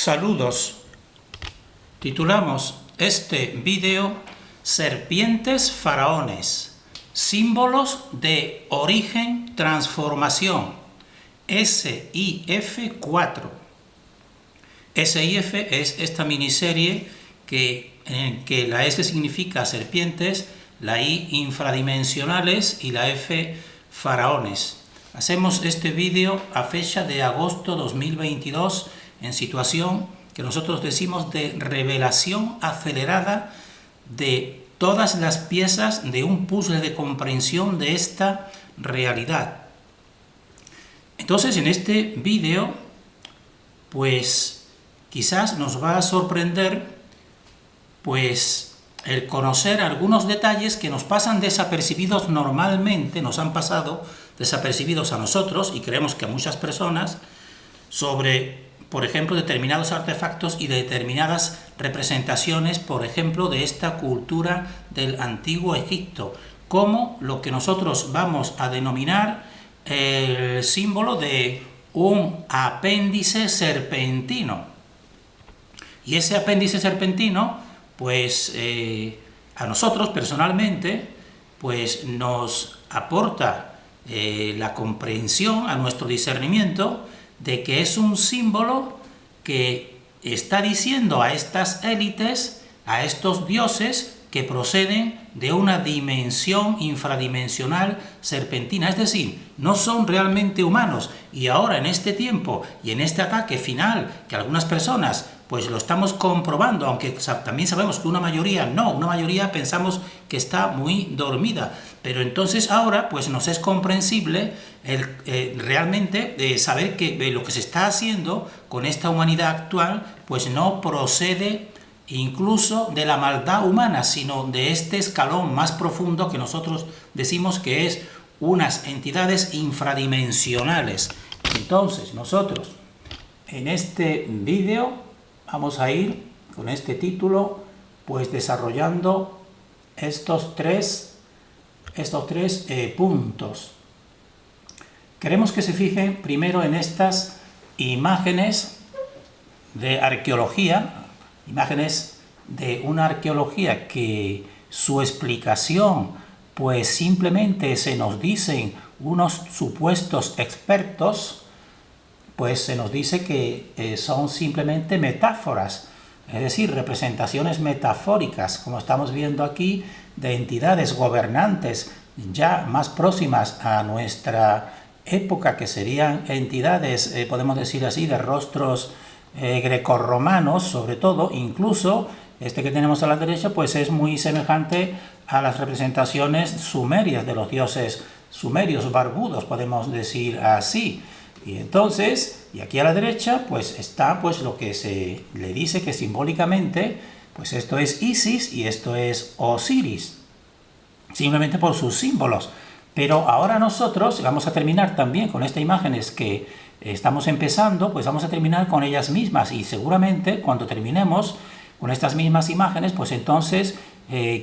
Saludos. Titulamos este vídeo Serpientes faraones, símbolos de origen transformación, SIF4. SIF es esta miniserie en que la S significa serpientes, la I infradimensionales y la F faraones. Hacemos este vídeo a fecha de agosto 2022 en situación que nosotros decimos de revelación acelerada de todas las piezas de un puzzle de comprensión de esta realidad. Entonces, en este vídeo, pues quizás nos va a sorprender pues el conocer algunos detalles que nos pasan desapercibidos normalmente, nos han pasado desapercibidos a nosotros y creemos que a muchas personas, sobre, por ejemplo, determinados artefactos y determinadas representaciones, por ejemplo, de esta cultura del antiguo Egipto, como lo que nosotros vamos a denominar el símbolo de un apéndice serpentino. Y ese apéndice serpentino, pues a nosotros personalmente, pues nos aporta la comprensión a nuestro discernimiento de que es un símbolo que está diciendo a estas élites, a estos dioses que proceden de una dimensión infradimensional serpentina, es decir, no son realmente humanos. Y ahora en este tiempo y en este ataque final, que algunas personas pues lo estamos comprobando, aunque también sabemos que una mayoría pensamos que está muy dormida, pero entonces ahora pues nos es comprensible realmente saber que lo que se está haciendo con esta humanidad actual pues no procede incluso de la maldad humana, sino de este escalón más profundo que nosotros decimos que es unas entidades infradimensionales. Entonces nosotros en este vídeo vamos a ir con este título pues desarrollando estos tres puntos. Queremos que se fijen primero en estas imágenes de arqueología, imágenes de una arqueología que su explicación pues simplemente se nos dicen unos supuestos expertos, pues se nos dice que son simplemente metáforas, es decir, representaciones metafóricas, como estamos viendo aquí, de entidades gobernantes ya más próximas a nuestra época, que serían entidades, podemos decir así, de rostros grecorromanos, sobre todo. Incluso este que tenemos a la derecha pues es muy semejante a las representaciones sumerias de los dioses sumerios barbudos, podemos decir así. Y entonces, y aquí a la derecha, pues está pues lo que se le dice que simbólicamente, pues esto es Isis y esto es Osiris, simplemente por sus símbolos. Pero ahora nosotros vamos a terminar también con estas imágenes que estamos empezando, pues vamos a terminar con ellas mismas, y seguramente cuando terminemos con estas mismas imágenes, pues entonces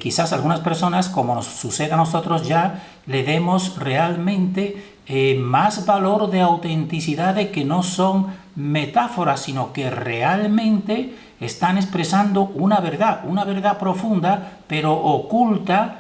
quizás algunas personas, como nos sucede a nosotros, ya le demos realmente más valor de autenticidad, de que no son metáforas, sino que realmente están expresando una verdad profunda, pero oculta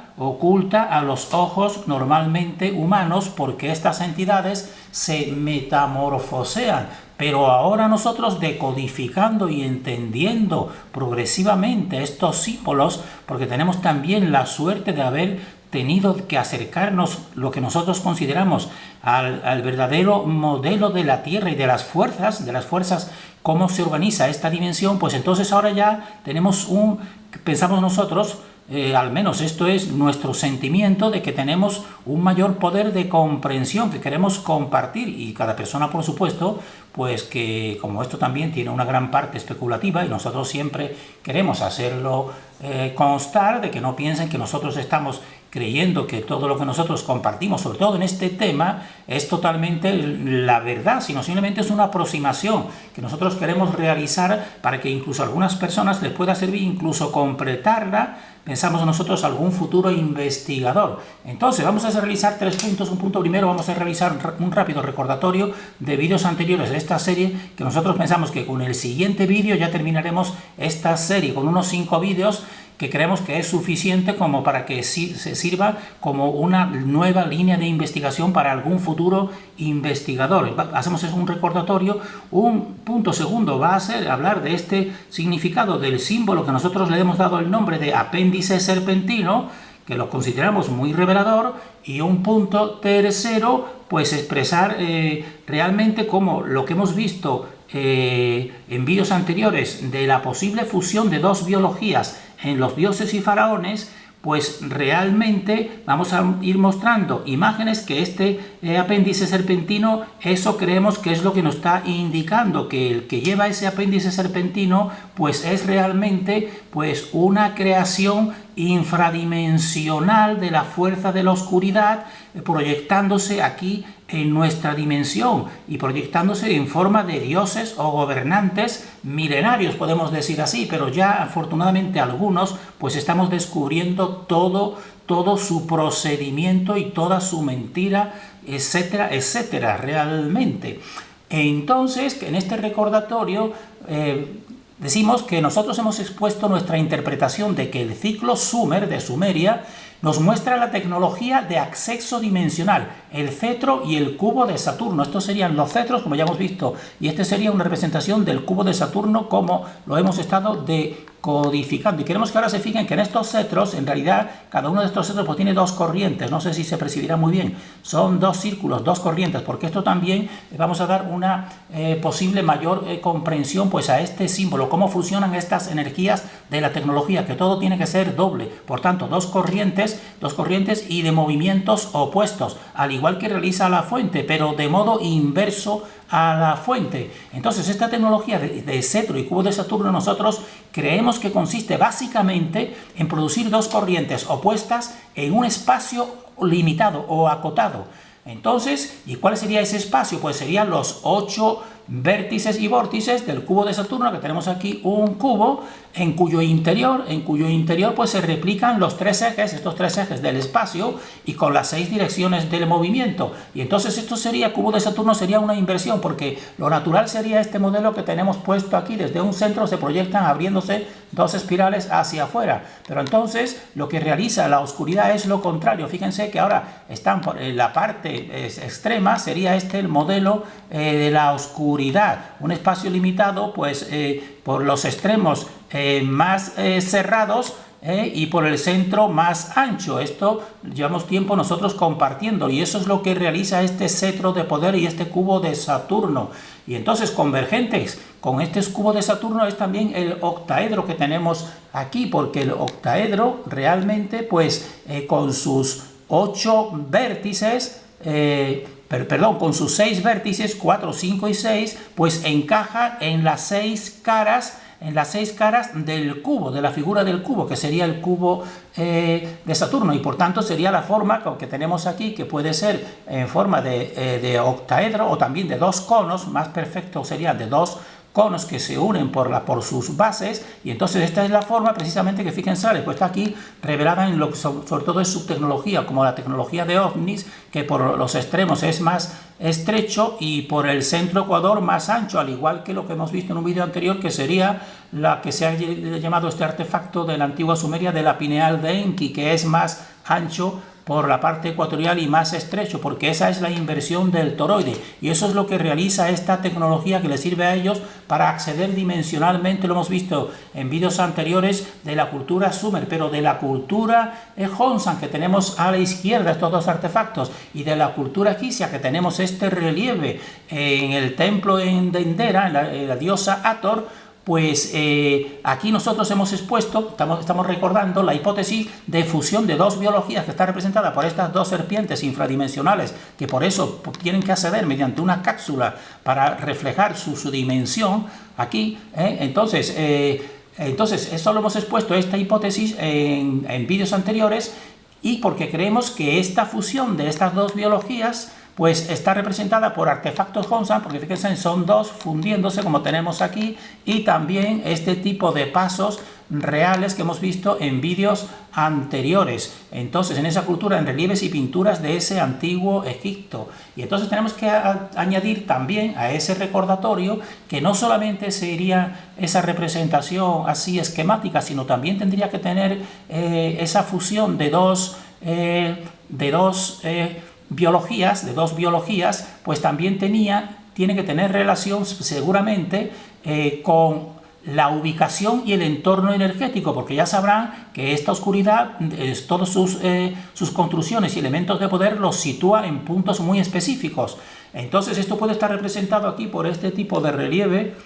a los ojos normalmente humanos, porque estas entidades se metamorfosean. Pero ahora nosotros, decodificando y entendiendo progresivamente estos símbolos, porque tenemos también la suerte de haber tenido que acercarnos lo que nosotros consideramos al verdadero modelo de la Tierra y de las fuerzas, cómo se organiza esta dimensión, pues entonces ahora ya tenemos pensamos nosotros, al menos esto es nuestro sentimiento, de que tenemos un mayor poder de comprensión que queremos compartir, y cada persona, por supuesto, pues que como esto también tiene una gran parte especulativa y nosotros siempre queremos hacerlo constar, de que no piensen que nosotros estamos creyendo que todo lo que nosotros compartimos, sobre todo en este tema, es totalmente la verdad, sino simplemente es una aproximación que nosotros queremos realizar para que incluso a algunas personas les pueda servir, incluso completarla pensamos nosotros algún futuro investigador. Entonces vamos a realizar 3 puntos. Un punto primero, vamos a realizar un rápido recordatorio de vídeos anteriores de esta serie, que nosotros pensamos que con el siguiente vídeo ya terminaremos esta serie con unos 5 vídeos que creemos que es suficiente como para que se sirva como una nueva línea de investigación para algún futuro investigador. Hacemos un recordatorio. Un punto segundo va a ser hablar de este significado del símbolo que nosotros le hemos dado el nombre de apéndice serpentino, que lo consideramos muy revelador. Y un punto tercero, pues expresar realmente cómo lo que hemos visto en vídeos anteriores de la posible fusión de dos biologías en los dioses y faraones, pues realmente vamos a ir mostrando imágenes que este apéndice serpentino, eso creemos que es lo que nos está indicando, que el que lleva ese apéndice serpentino pues es realmente pues una creación infradimensional de la fuerza de la oscuridad, proyectándose aquí en nuestra dimensión y proyectándose en forma de dioses o gobernantes milenarios, podemos decir así, pero ya afortunadamente algunos pues estamos descubriendo todo su procedimiento y toda su mentira, etcétera, etcétera, realmente. Entonces, en este recordatorio decimos que nosotros hemos expuesto nuestra interpretación de que el ciclo Sumer de Sumeria nos muestra la tecnología de acceso dimensional, el cetro y el cubo de Saturno. Estos serían los cetros, como ya hemos visto, y este sería una representación del cubo de Saturno, como lo hemos estado decodificando. Y queremos que ahora se fijen que en estos cetros, en realidad, cada uno de estos cetros pues tiene dos corrientes. No sé si se percibirá muy bien. Son dos círculos, dos corrientes, porque esto también vamos a dar una posible mayor comprensión pues a este símbolo, cómo funcionan estas energías de la tecnología, que todo tiene que ser doble. Por tanto, dos corrientes y de movimientos opuestos, al igual que realiza la fuente, pero de modo inverso a la fuente. Entonces, esta tecnología de cetro y cubo de Saturno nosotros creemos que consiste básicamente en producir dos corrientes opuestas en un espacio limitado o acotado. Entonces, ¿y cuál sería ese espacio? Pues serían los 8 vértices y vórtices del cubo de Saturno, que tenemos aquí un cubo en cuyo interior pues se replican los estos tres ejes del espacio y con las 6 direcciones del movimiento. Y entonces esto sería, cubo de Saturno sería una inversión, porque lo natural sería este modelo que tenemos puesto aquí. Desde un centro se proyectan abriéndose dos espirales hacia afuera, pero entonces lo que realiza la oscuridad es lo contrario. Fíjense que ahora están por la parte extrema, sería este el modelo de la oscuridad, un espacio limitado pues por los extremos más cerrados y por el centro más ancho. Esto llevamos tiempo nosotros compartiendo, y eso es lo que realiza este cetro de poder y este cubo de Saturno. Y entonces, convergentes con este cubo de Saturno es también el octaedro que tenemos aquí, porque el octaedro realmente pues con sus 8 vértices con sus 6 vértices, 4, 5 y 6, pues encaja en las 6 caras del cubo, de la figura del cubo, que sería el cubo de Saturno, y por tanto sería la forma que tenemos aquí, que puede ser en forma de octaedro o también de dos conos. Más perfecto sería de dos conos que se unen por sus bases, y entonces esta es la forma precisamente que, fíjense, pues está aquí revelada en lo que sobre todo es su tecnología, como la tecnología de ovnis, que por los extremos es más estrecho y por el centro ecuador más ancho, al igual que lo que hemos visto en un vídeo anterior, que sería la que se ha llamado este artefacto de la antigua Sumeria de la pineal de Enki, que es más ancho por la parte ecuatorial y más estrecho, porque esa es la inversión del toroide, y eso es lo que realiza esta tecnología, que les sirve a ellos para acceder dimensionalmente. Lo hemos visto en vídeos anteriores de la cultura Sumer, pero de la cultura Honsan, que tenemos a la izquierda estos dos artefactos, y de la cultura egipcia, que tenemos este relieve en el templo en Dendera, en la diosa Hathor. Pues aquí nosotros hemos expuesto, estamos recordando la hipótesis de fusión de dos biologías, que está representada por estas dos serpientes infradimensionales, que por eso tienen que acceder mediante una cápsula para reflejar su dimensión aquí. Entonces eso lo hemos expuesto, esta hipótesis, en vídeos anteriores, y porque creemos que esta fusión de estas dos biologías pues está representada por artefactos Honsan, porque fíjense, son dos fundiéndose como tenemos aquí, y también este tipo de pasos reales que hemos visto en vídeos anteriores. Entonces, en esa cultura, en relieves y pinturas de ese antiguo Egipto. Y entonces tenemos que añadir también a ese recordatorio que no solamente sería esa representación así esquemática, sino también tendría que tener esa fusión de dos biologías, pues también tiene que tener relación seguramente con la ubicación y el entorno energético, porque ya sabrán que esta oscuridad, todas sus construcciones y elementos de poder los sitúa en puntos muy específicos. Entonces esto puede estar representado aquí por este tipo de relieve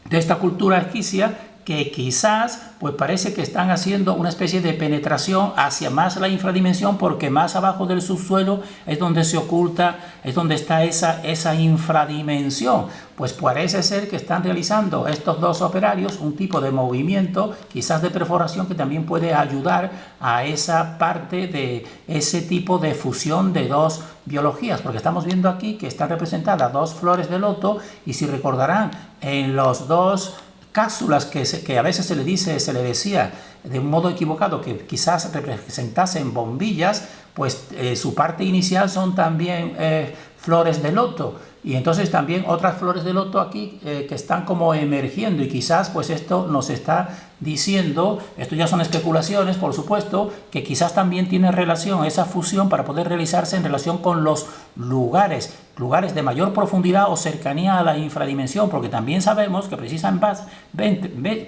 de esta cultura egipcia, que quizás pues parece que están haciendo una especie de penetración hacia más la infradimensión, porque más abajo del subsuelo es donde se oculta, es donde está esa infradimensión. Pues parece ser que están realizando estos dos operarios un tipo de movimiento, quizás de perforación, que también puede ayudar a esa parte de ese tipo de fusión de dos biologías, porque estamos viendo aquí que están representadas dos flores de loto, y si recordarán, en los dos cápsulas que a veces se le decía de un modo equivocado que quizás representasen bombillas, pues su parte inicial son también flores de loto, y entonces también otras flores de loto aquí que están como emergiendo, y quizás pues esto nos está diciendo, esto ya son especulaciones por supuesto, que quizás también tiene relación esa fusión para poder realizarse en relación con los lugares de mayor profundidad o cercanía a la infradimensión, porque también sabemos que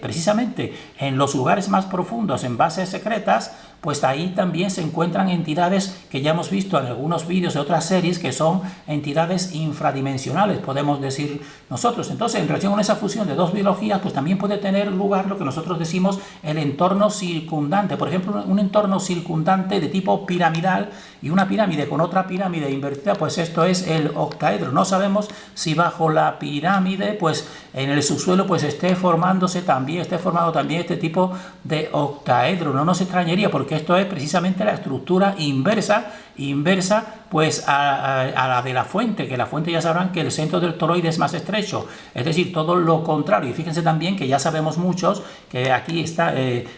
precisamente en los lugares más profundos, en bases secretas, pues ahí también se encuentran entidades que ya hemos visto en algunos vídeos de otras series, que son entidades infradimensionales, podemos decir nosotros. Entonces, en relación con esa fusión de dos biologías, pues también puede tener lugar lo que nosotros decimos el entorno circundante. Por ejemplo, un entorno circundante de tipo piramidal, y una pirámide con otra pirámide invertida, pues esto es el octaedro. No sabemos si bajo la pirámide, pues en el subsuelo, pues esté formado también este tipo de octaedro. No nos extrañaría, porque esto es precisamente la estructura inversa pues a la de la fuente, que la fuente ya sabrán que el centro del toroide es más estrecho, es decir, todo lo contrario. Y fíjense también que ya sabemos muchos que aquí está es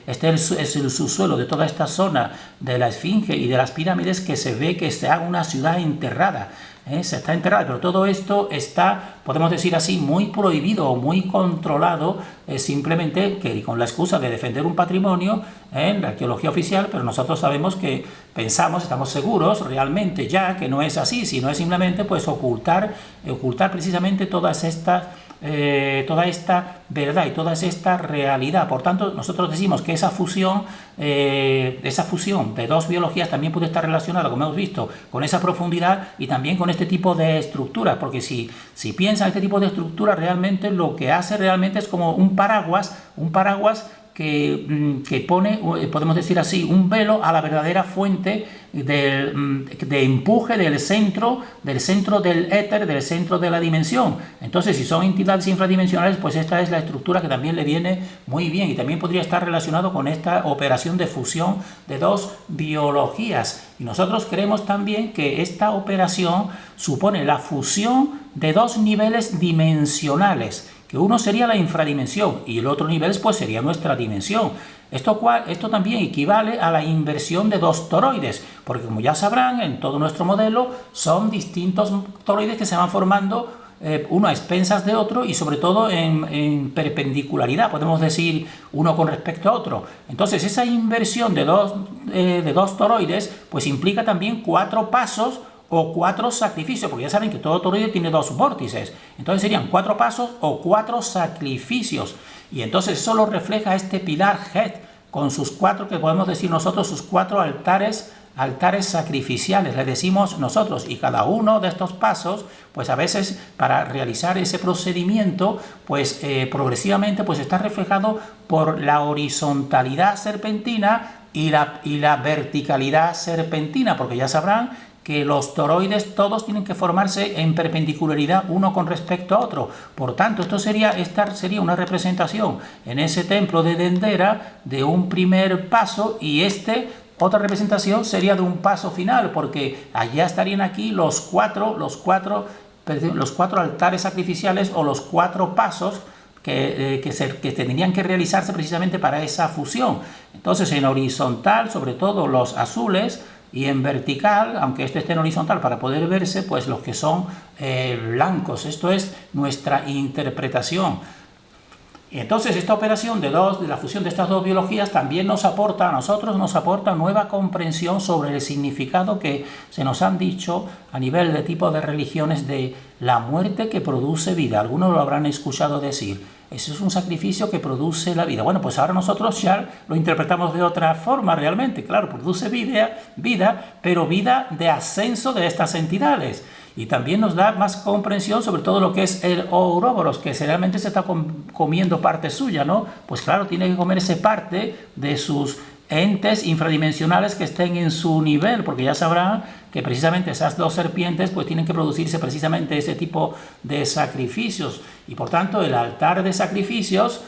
el subsuelo de toda esta zona de la Esfinge y de las pirámides, que se ve que se haga una ciudad enterrada. Se está enterrado, pero todo esto está, podemos decir así, muy prohibido o muy controlado, simplemente que con la excusa de defender un patrimonio en la arqueología oficial, pero nosotros sabemos que estamos seguros realmente ya que no es así, sino es simplemente pues ocultar precisamente toda esta verdad y toda esta realidad. Por tanto, nosotros decimos que esa fusión de dos biologías también puede estar relacionada, como hemos visto, con esa profundidad y también con este tipo de estructuras, porque si piensan este tipo de estructura, realmente lo que hace realmente es como un paraguas que pone, podemos decir así, un velo a la verdadera fuente de empuje del centro del éter, del centro de la dimensión. Entonces, si son entidades infradimensionales, pues esta es la estructura que también le viene muy bien, y también podría estar relacionado con esta operación de fusión de dos biologías. Y nosotros creemos también que esta operación supone la fusión de dos niveles dimensionales, que uno sería la infradimensión y el otro nivel pues sería nuestra dimensión. Esto también equivale a la inversión de dos toroides, porque como ya sabrán, en todo nuestro modelo son distintos toroides que se van formando, uno a expensas de otro, y sobre todo en perpendicularidad, podemos decir, uno con respecto a otro. Entonces esa inversión de dos toroides pues implica también 4 pasos o 4 sacrificios, porque ya saben que todo toroide tiene 2 vórtices, entonces serían 4 pasos o 4 sacrificios, y entonces eso lo refleja este pilar Het, con sus 4, que podemos decir nosotros, sus 4 altares sacrificiales, le decimos nosotros, y cada uno de estos pasos, pues a veces para realizar ese procedimiento, pues progresivamente pues está reflejado por la horizontalidad serpentina y la verticalidad serpentina, porque ya sabrán que los toroides todos tienen que formarse en perpendicularidad uno con respecto a otro. Por tanto, esta sería una representación en ese templo de Dendera de un primer paso, y otra representación sería de un paso final, porque allá estarían aquí los cuatro altares sacrificiales o los 4 pasos que tendrían que realizarse precisamente para esa fusión. Entonces, en horizontal, sobre todo los azules, y en vertical, aunque este esté en horizontal para poder verse, pues los que son blancos. Esto es nuestra interpretación. Y entonces esta operación de la fusión de estas dos biologías también nos aporta, a nosotros nos aporta nueva comprensión sobre el significado que se nos han dicho a nivel de tipo de religiones de la muerte que produce vida. Algunos lo habrán escuchado decir, eso es un sacrificio que produce la vida. Bueno, pues ahora nosotros ya lo interpretamos de otra forma realmente. Claro, produce vida, pero vida de ascenso de estas entidades. Y también nos da más comprensión sobre todo lo que es el Ouroboros, que realmente se está comiendo parte suya, ¿no? Pues claro, tiene que comerse parte de sus entes infradimensionales que estén en su nivel, porque ya sabrán que precisamente esas 2 serpientes pues tienen que producirse precisamente ese tipo de sacrificios. Y por tanto el altar de sacrificios,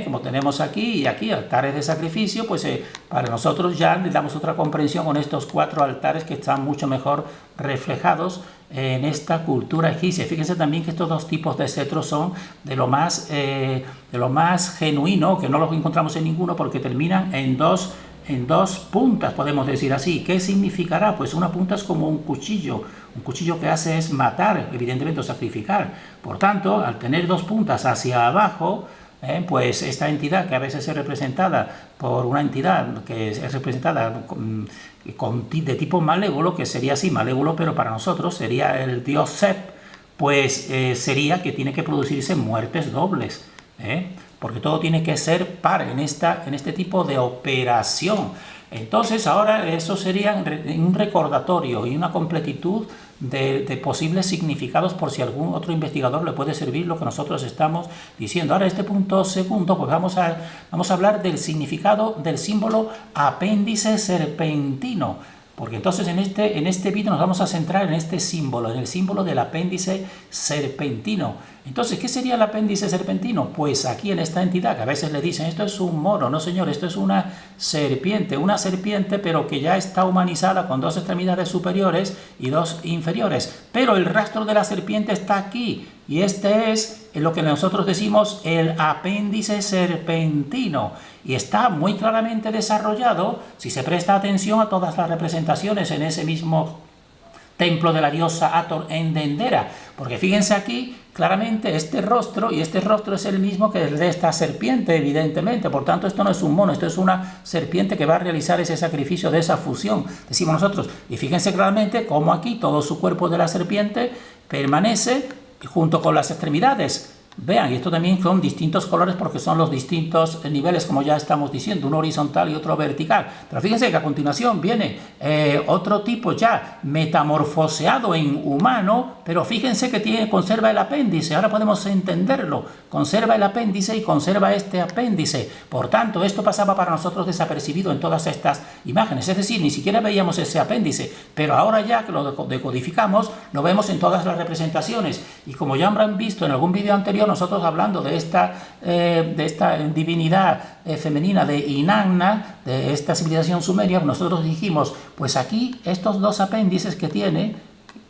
como tenemos aquí y aquí, altares de sacrificio, pues para nosotros ya le damos otra comprensión con estos 4 altares que están mucho mejor reflejados en esta cultura egipcia. Fíjense también que estos 2 tipos de cetros son de lo más genuino, que no los encontramos en ninguno porque terminan en dos puntas, podemos decir así. ¿Qué significará? Pues una punta es como un cuchillo que hace es matar, evidentemente, o sacrificar. Por tanto, al tener 2 puntas hacia abajo, pues esta entidad que a veces es representada por una entidad que es representada de tipo malévolo, que sería así, malévolo, pero para nosotros sería el dios Sep, pues sería que tiene que producirse muertes dobles, porque todo tiene que ser par en este tipo de operación. Entonces ahora eso sería un recordatorio y una completitud de posibles significados por si algún otro investigador le puede servir lo que nosotros estamos diciendo. Ahora este punto segundo, pues vamos a hablar del significado del símbolo apéndice serpentino, porque entonces en este vídeo nos vamos a centrar en este símbolo, en el símbolo del apéndice serpentino. Entonces, ¿qué sería el apéndice serpentino? Pues aquí en esta entidad, que a veces le dicen, esto es un mono, no señor, esto es una serpiente pero que ya está humanizada con 2 extremidades superiores y 2 inferiores. Pero el rastro de la serpiente está aquí, y este es lo que nosotros decimos el apéndice serpentino. Y está muy claramente desarrollado si se presta atención a todas las representaciones en ese mismo templo de la diosa Hathor en Dendera, porque fíjense aquí claramente este rostro es el mismo que el de esta serpiente, evidentemente. Por tanto, esto no es un mono, esto es una serpiente que va a realizar ese sacrificio de esa fusión, decimos nosotros. Y fíjense claramente cómo aquí todo su cuerpo de la serpiente permanece junto con las extremidades. Vean, y esto también son distintos colores porque son los distintos niveles, como ya estamos diciendo, uno horizontal y otro vertical. Pero fíjense que a continuación viene otro tipo ya metamorfoseado en humano, pero fíjense que conserva el apéndice. Ahora podemos entenderlo. Conserva el apéndice y conserva este apéndice. Por tanto, esto pasaba para nosotros desapercibido en todas estas imágenes. Es decir, ni siquiera veíamos ese apéndice, pero ahora ya que lo decodificamos, lo vemos en todas las representaciones. Y como ya habrán visto en algún vídeo anterior, nosotros hablando de esta divinidad femenina de Inanna, de esta civilización sumeria, nosotros dijimos, pues aquí estos 2 apéndices que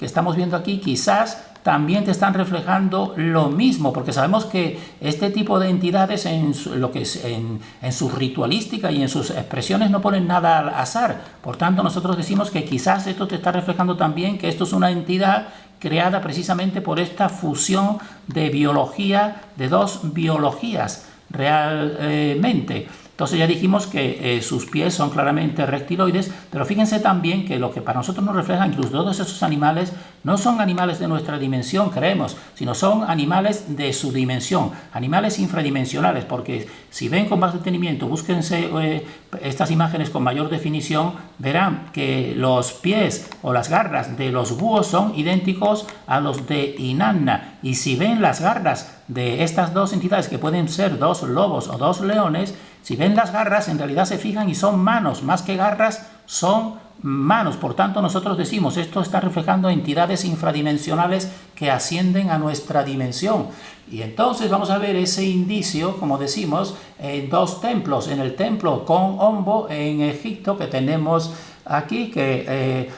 estamos viendo aquí, quizás también te están reflejando lo mismo, porque sabemos que este tipo de entidades en su ritualística y en sus expresiones no ponen nada al azar. Por tanto, nosotros decimos que quizás esto te está reflejando también que esto es una entidad creada precisamente por esta fusión de biología, de 2 biologías realmente. Entonces ya dijimos que sus pies son claramente reptiloides, pero fíjense también que lo que para nosotros nos refleja incluso todos esos animales no son animales de nuestra dimensión, creemos, sino son animales de su dimensión, animales infradimensionales, porque si ven con más detenimiento, búsquense estas imágenes con mayor definición, verán que los pies o las garras de los búhos son idénticos a los de Inanna, y si ven las garras de estas 2 entidades que pueden ser 2 lobos o 2 leones, si ven las garras, en realidad se fijan y son manos, más que garras, son manos. Por tanto, nosotros decimos, esto está reflejando entidades infradimensionales que ascienden a nuestra dimensión. Y entonces vamos a ver ese indicio, como decimos, en dos templos. En el templo Kon Ombo en Egipto, que tenemos aquí, que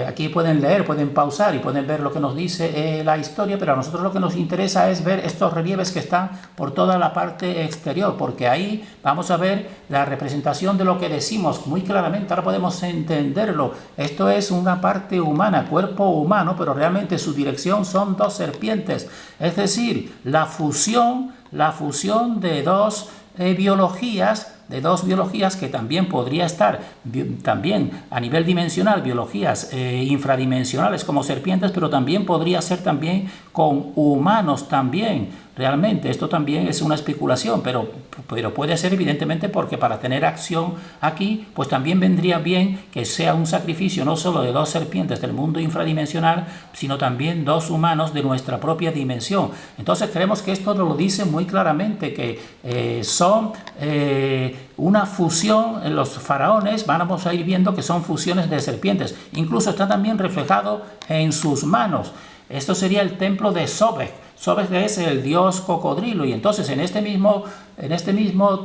aquí pueden leer, pueden pausar y pueden ver lo que nos dice la historia, pero a nosotros lo que nos interesa es ver estos relieves que están por toda la parte exterior, porque ahí vamos a ver la representación de lo que decimos muy claramente. Ahora podemos entenderlo. Esto es una parte humana, cuerpo humano, pero realmente su dirección son dos serpientes, es decir, la fusión de dos biologías, que también podría estar también a nivel dimensional, biologías infradimensionales como serpientes, pero también podría ser también con humanos también. Realmente esto también es una especulación, pero puede ser evidentemente porque para tener acción aquí, pues también vendría bien que sea un sacrificio no solo de dos serpientes del mundo infradimensional, sino también dos humanos de nuestra propia dimensión. Entonces creemos que esto lo dice muy claramente, que son una fusión. En los faraones vamos a ir viendo que son fusiones de serpientes. Incluso está también reflejado en sus manos. Esto sería el templo de Sobek. Sobek es el dios cocodrilo, y entonces en este mismo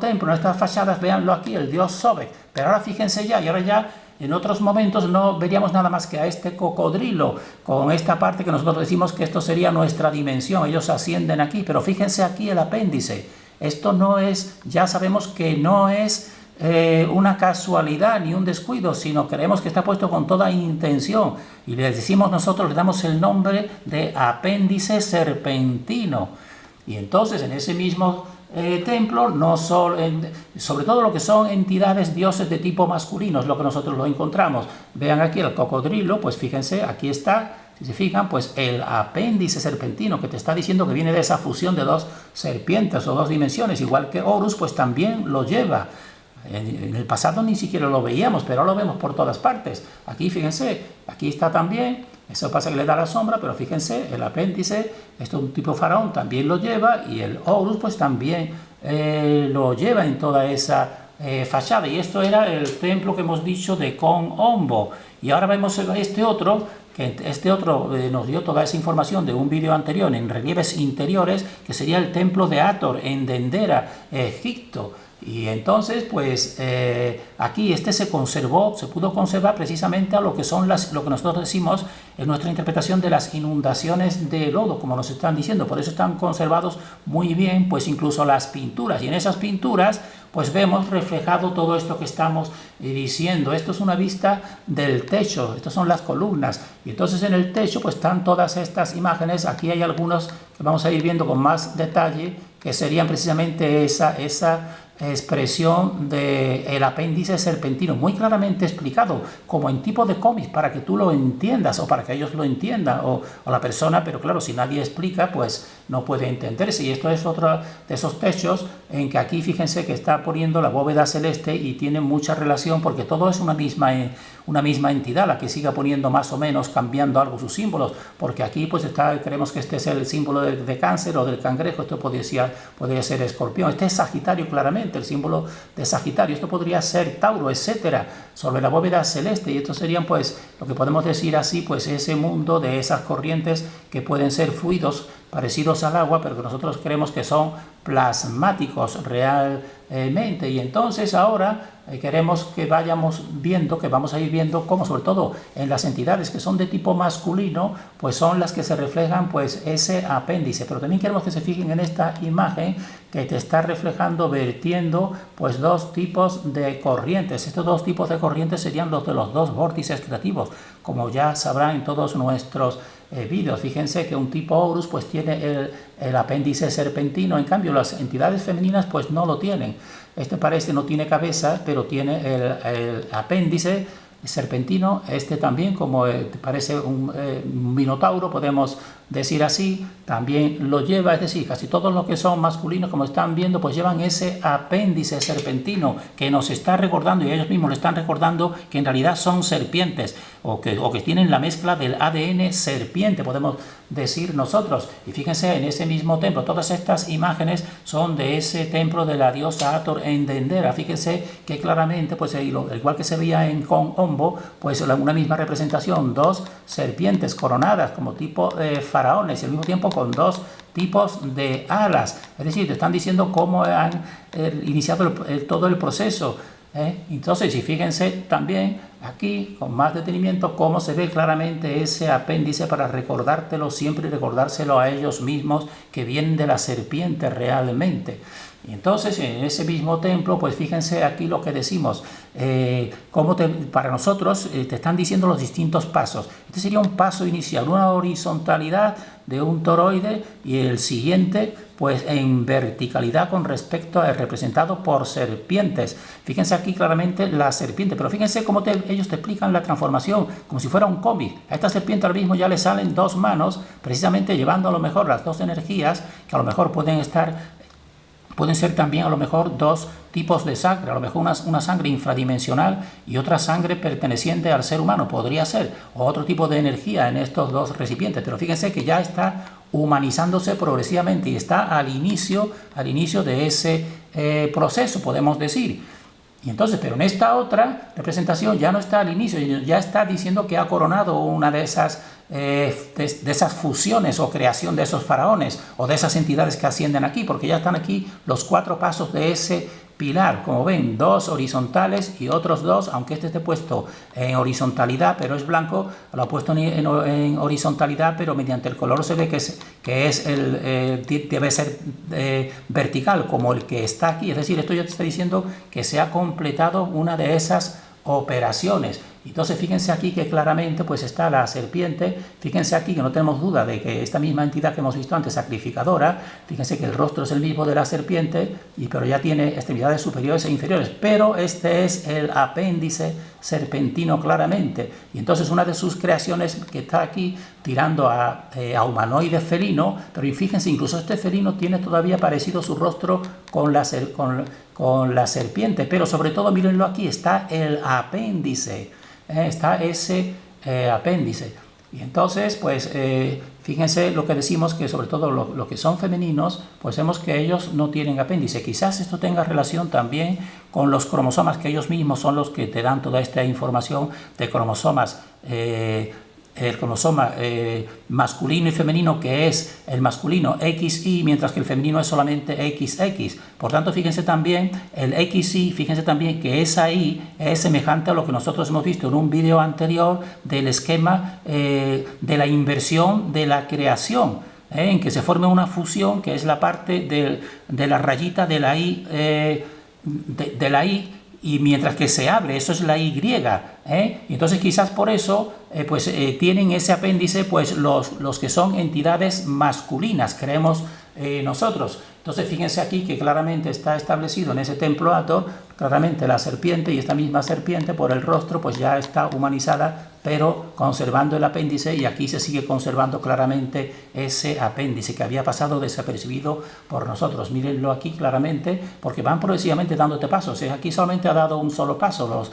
templo, en estas fachadas, véanlo aquí, el dios Sobek. Pero ahora fíjense ya, y ahora ya en otros momentos no veríamos nada más que a este cocodrilo, con esta parte que nosotros decimos que esto sería nuestra dimensión. Ellos ascienden aquí, pero fíjense aquí el apéndice. Esto no es, ya sabemos que no es una casualidad ni un descuido, sino creemos que está puesto con toda intención, y le decimos nosotros, le damos el nombre de apéndice serpentino. Y entonces en ese mismo templo, no solo sobre todo lo que son entidades, dioses de tipo masculino, es lo que nosotros lo encontramos. Vean aquí el cocodrilo, pues fíjense, aquí está. Si se fijan, pues el apéndice serpentino, que te está diciendo que viene de esa fusión de dos serpientes o dos dimensiones, igual que Horus, pues también lo lleva. En el pasado ni siquiera lo veíamos, pero ahora lo vemos por todas partes. Aquí, fíjense, aquí está también. Eso pasa que le da la sombra, pero fíjense, el apéndice, esto es un tipo faraón, también lo lleva, y el Horus pues también lo lleva en toda esa fachada. Y esto era el templo que hemos dicho de Kon Ombo. Y ahora vemos este otro, que nos dio toda esa información de un vídeo anterior en relieves interiores, que sería el templo de Hathor en Dendera, Egipto. Y entonces, pues aquí se pudo conservar precisamente a lo que son lo que nosotros decimos en nuestra interpretación de las inundaciones de lodo, como nos están diciendo. Por eso están conservados muy bien, pues incluso las pinturas. Y en esas pinturas, pues vemos reflejado todo esto que estamos diciendo. Esto es una vista del techo, estas son las columnas. Y entonces en el techo, pues están todas estas imágenes. Aquí hay algunos que vamos a ir viendo con más detalle, que serían precisamente esa expresión del apéndice serpentino, muy claramente explicado, como en tipo de cómic, para que tú lo entiendas, o para que ellos lo entiendan, o la persona, pero claro, si nadie explica, pues no puede entenderse. Y esto es otro de esos techos en que aquí fíjense que está poniendo la bóveda celeste, y tiene mucha relación, porque todo es una misma entidad, la que siga poniendo más o menos, cambiando algo sus símbolos, porque aquí pues creemos que este es el símbolo de cáncer o del cangrejo. Esto podría ser escorpión, este es Sagitario claramente, el símbolo de Sagitario, esto podría ser Tauro, etcétera, sobre la bóveda celeste. Y estos serían, pues, lo que podemos decir así, pues ese mundo de esas corrientes que pueden ser fluidos parecidos al agua, pero que nosotros creemos que son plasmáticos realmente. Y entonces ahora queremos que vamos a ir viendo cómo, sobre todo en las entidades que son de tipo masculino, pues son las que se reflejan pues ese apéndice. Pero también queremos que se fijen en esta imagen que te está reflejando, vertiendo pues dos tipos de corrientes. Estos dos tipos de corrientes serían los de los dos vórtices creativos, como ya sabrán en todos nuestros vídeos. Fíjense que un tipo Horus pues tiene el apéndice serpentino, en cambio las entidades femeninas pues no lo tienen. No tiene cabeza, pero tiene el apéndice serpentino. También, como parece un minotauro, podemos decir así, también lo lleva. Es decir, casi todos los que son masculinos, como están viendo, pues llevan ese apéndice serpentino que nos está recordando, y ellos mismos le están recordando, que en realidad son serpientes, o que tienen la mezcla del ADN serpiente, podemos decir nosotros. Y fíjense, en ese mismo templo, todas estas imágenes son de ese templo de la diosa Hathor en Dendera. Fíjense que claramente, pues igual que se veía en Kon combo, pues una misma representación, dos serpientes coronadas como tipo faraones y al mismo tiempo con dos tipos de alas. Es decir, te están diciendo cómo han iniciado todo el proceso. Entonces, y fíjense también aquí con más detenimiento cómo se ve claramente ese apéndice para recordártelo siempre y recordárselo a ellos mismos que vienen de la serpiente realmente. Y entonces en ese mismo templo, pues fíjense aquí lo que decimos, para nosotros te están diciendo los distintos pasos. Este sería un paso inicial, una horizontalidad de un toroide y el siguiente pues en verticalidad con respecto a representado por serpientes. Fíjense aquí claramente la serpiente, pero fíjense cómo ellos te explican la transformación, como si fuera un cómic. A esta serpiente ahora mismo ya le salen dos manos, precisamente llevando a lo mejor las dos energías, que a lo mejor pueden ser también a lo mejor dos tipos de sangre, a lo mejor una sangre infradimensional y otra sangre perteneciente al ser humano, podría ser, o otro tipo de energía en estos dos recipientes, pero fíjense que ya está humanizándose progresivamente y está al inicio de ese proceso, podemos decir. Y entonces, pero en esta otra representación ya no está al inicio, ya está diciendo que ha coronado una de esas fusiones o creación de esos faraones o de esas entidades que ascienden aquí, porque ya están aquí los cuatro pasos de ese pilar, como ven, dos horizontales y otros dos, aunque este esté puesto en horizontalidad, pero es blanco, lo ha puesto en horizontalidad, pero mediante el color se ve debe ser vertical, como el que está aquí. Es decir, esto ya te está diciendo que se ha completado una de esas operaciones. Entonces fíjense aquí que claramente pues está la serpiente, fíjense aquí que no tenemos duda de que esta misma entidad que hemos visto antes, sacrificadora, fíjense que el rostro es el mismo de la serpiente, pero ya tiene extremidades superiores e inferiores, pero este es el apéndice serpentino claramente. Y entonces una de sus creaciones que está aquí tirando a humanoide felino, pero fíjense, incluso este felino tiene todavía parecido su rostro con la serpiente, pero sobre todo mírenlo aquí, está el apéndice. Está ese apéndice. Y entonces, pues, fíjense lo que decimos, que sobre todo los que son femeninos, pues vemos que ellos no tienen apéndice. Quizás esto tenga relación también con los cromosomas, que ellos mismos son los que te dan toda esta información de cromosomas. El cromosoma masculino y femenino, que es el masculino XY, mientras que el femenino es solamente XX. Por tanto, fíjense también, el XY, fíjense también que esa Y es semejante a lo que nosotros hemos visto en un vídeo anterior del esquema de la inversión de la creación, en que se forme una fusión, que es la parte de la rayita de la Y, de la Y, y mientras que se abre, eso es la Y, y entonces quizás por eso tienen ese apéndice pues los que son entidades masculinas, creemos nosotros. Entonces fíjense aquí que claramente está establecido en ese templo Hathor, claramente la serpiente, y esta misma serpiente por el rostro pues ya está humanizada, pero conservando el apéndice, y aquí se sigue conservando claramente ese apéndice que había pasado desapercibido por nosotros. Mírenlo aquí claramente, porque van progresivamente dándote pasos. Aquí solamente ha dado un solo paso,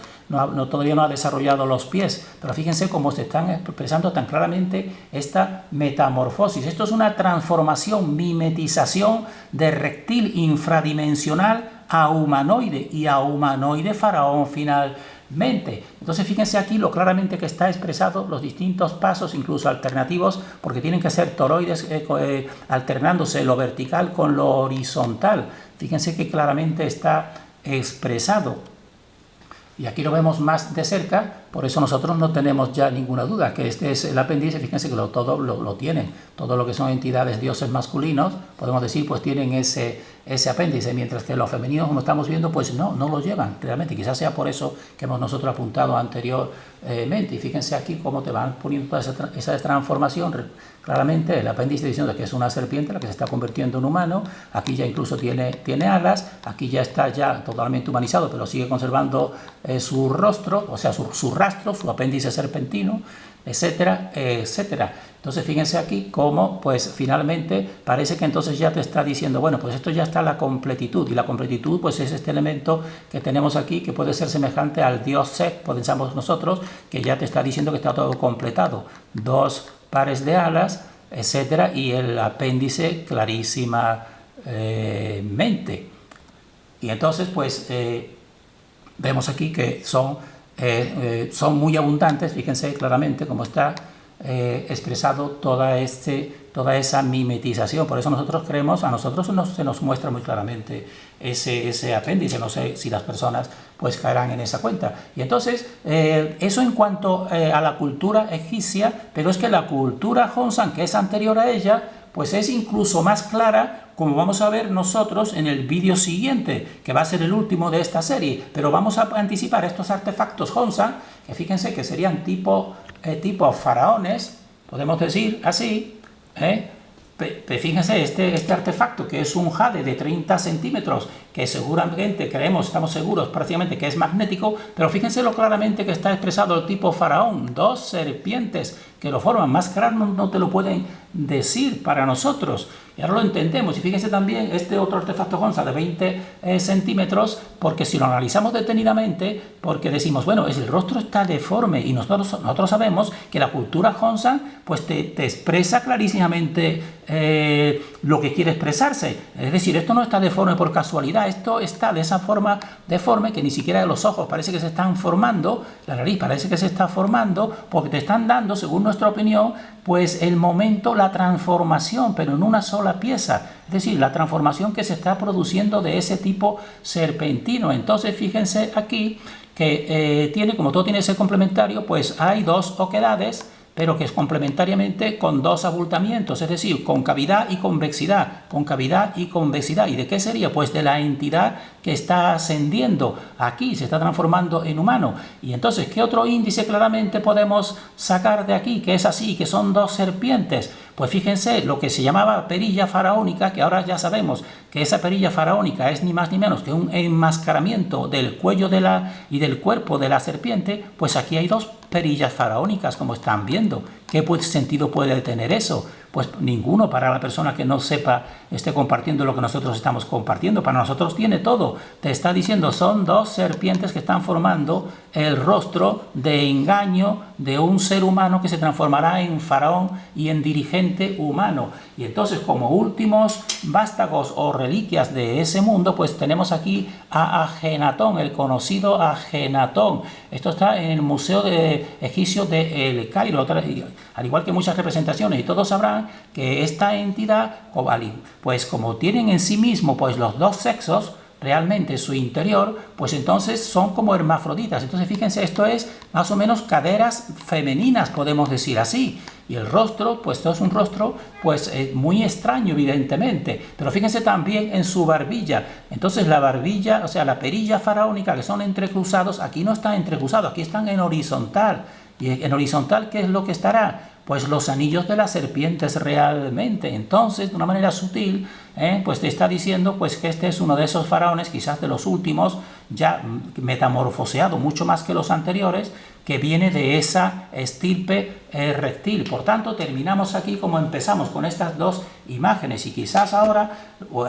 todavía no ha desarrollado los pies, pero fíjense cómo se están expresando tan claramente esta metamorfosis. Esto es una transformación, mimetización de reptil infradimensional a humanoide, y a humanoide faraón finalmente. Entonces fíjense aquí lo claramente que está expresado, los distintos pasos, incluso alternativos, porque tienen que ser toroides alternándose lo vertical con lo horizontal. Fíjense que claramente está expresado. Y aquí lo vemos más de cerca, por eso nosotros no tenemos ya ninguna duda que este es el apéndice. Fíjense que todo lo tienen, todo lo que son entidades, dioses masculinos, podemos decir, pues tienen ese apéndice, mientras que los femeninos, como estamos viendo, pues no lo llevan realmente. Quizás sea por eso que hemos nosotros apuntado anteriormente. Y fíjense aquí cómo te van poniendo toda esa transformación. Claramente el apéndice diciendo que es una serpiente la que se está convirtiendo en humano. Aquí ya incluso tiene alas, aquí ya está ya totalmente humanizado, pero sigue conservando su rostro, o sea, su rastro, su apéndice serpentino, etcétera, etcétera. Entonces fíjense aquí cómo pues finalmente parece que entonces ya te está diciendo, bueno, pues esto ya está la completitud, y la completitud pues es este elemento que tenemos aquí, que puede ser semejante al dios Set, pensamos nosotros, que ya te está diciendo que está todo completado, dos pares de alas, etcétera, y el apéndice clarísimamente. Y entonces pues vemos aquí que son son muy abundantes. Fíjense claramente cómo está expresado toda esa mimetización. Por eso nosotros creemos, a nosotros se nos muestra muy claramente ese apéndice. No sé si las personas pues caerán en esa cuenta. Y entonces, eso en cuanto a la cultura egipcia, pero es que la cultura Hongshan, que es anterior a ella, pues es incluso más clara, como vamos a ver nosotros en el vídeo siguiente, que va a ser el último de esta serie. Pero vamos a anticipar estos artefactos Hongshan, que fíjense que serían tipo faraones, podemos decir así. Fíjense, este artefacto, que es un jade de 30 centímetros, que seguramente estamos seguros prácticamente que es magnético, pero fíjense lo claramente que está expresado el tipo faraón, dos serpientes que lo forman. Más claro no te lo pueden decir para nosotros, y ahora lo entendemos. Y fíjense también este otro artefacto Hongshan de 20 centímetros, porque si lo analizamos detenidamente, porque decimos, bueno, el rostro está deforme, y nosotros sabemos que la cultura Hongshan pues te expresa clarísimamente lo que quiere expresarse. Es decir, esto no está deforme por casualidad, esto está de esa forma deforme que ni siquiera los ojos parece que se están formando, la nariz parece que se está formando, porque te están dando, según nuestra opinión, pues el momento, la transformación, pero en una sola pieza. Es decir, la transformación que se está produciendo de ese tipo serpentino. Entonces, fíjense aquí que como todo tiene ese complementario, pues hay dos oquedades, pero que es complementariamente con dos abultamientos, es decir, concavidad y convexidad, concavidad y convexidad. ¿Y de qué sería? Pues de la entidad que está ascendiendo aquí, se está transformando en humano. Y entonces, ¿qué otro índice claramente podemos sacar de aquí, que es así, que son dos serpientes? Pues fíjense, lo que se llamaba perilla faraónica, que ahora ya sabemos que esa perilla faraónica es ni más ni menos que un enmascaramiento del cuello y del cuerpo de la serpiente, pues aquí hay dos perillas faraónicas, como están viendo. ¿Qué sentido puede tener eso? Pues ninguno para la persona que no sepa, esté compartiendo lo que nosotros estamos compartiendo. Para nosotros tiene todo. Te está diciendo, son dos serpientes que están formando el rostro de engaño de un ser humano que se transformará en faraón y en dirigente humano. Y entonces, como últimos vástagos o reliquias de ese mundo, pues tenemos aquí a Ajenatón, el conocido Ajenatón. Esto está en el Museo Egipcio de El Cairo, al igual que muchas representaciones, y todos sabrán que esta entidad, pues como tienen en sí mismo pues los dos sexos, realmente su interior, pues entonces son como hermafroditas. Entonces fíjense, esto es más o menos caderas femeninas, podemos decir así. Y el rostro, pues esto es un rostro pues muy extraño, evidentemente. Pero fíjense también en su barbilla. Entonces la barbilla, o sea, la perilla faraónica, que son entrecruzados, aquí no están entrecruzados, aquí están en horizontal. ¿Y en horizontal qué es lo que estará? Pues los anillos de las serpientes realmente. Entonces, de una manera sutil, pues te está diciendo pues que este es uno de esos faraones, quizás de los últimos, ya metamorfoseado mucho más que los anteriores, que viene de esa estirpe reptil. Por tanto, terminamos aquí como empezamos, con estas dos imágenes, y quizás ahora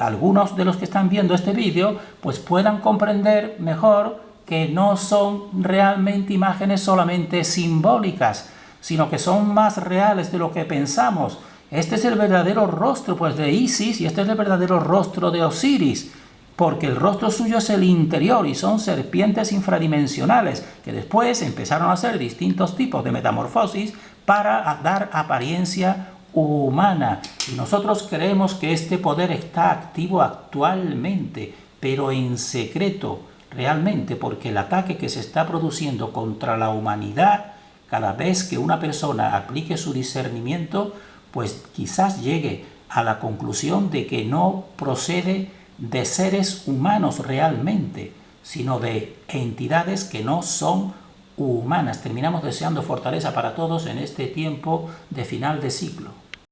algunos de los que están viendo este vídeo pues puedan comprender mejor que no son realmente imágenes solamente simbólicas, sino que son más reales de lo que pensamos. Este es el verdadero rostro pues de Isis, y este es el verdadero rostro de Osiris, porque el rostro suyo es el interior, y son serpientes infradimensionales que después empezaron a hacer distintos tipos de metamorfosis para dar apariencia humana. Y nosotros creemos que este poder está activo actualmente, pero en secreto, realmente, porque el ataque que se está produciendo contra la humanidad, cada vez que una persona aplique su discernimiento, pues quizás llegue a la conclusión de que no procede de seres humanos realmente, sino de entidades que no son humanas. Terminamos deseando fortaleza para todos en este tiempo de final de ciclo.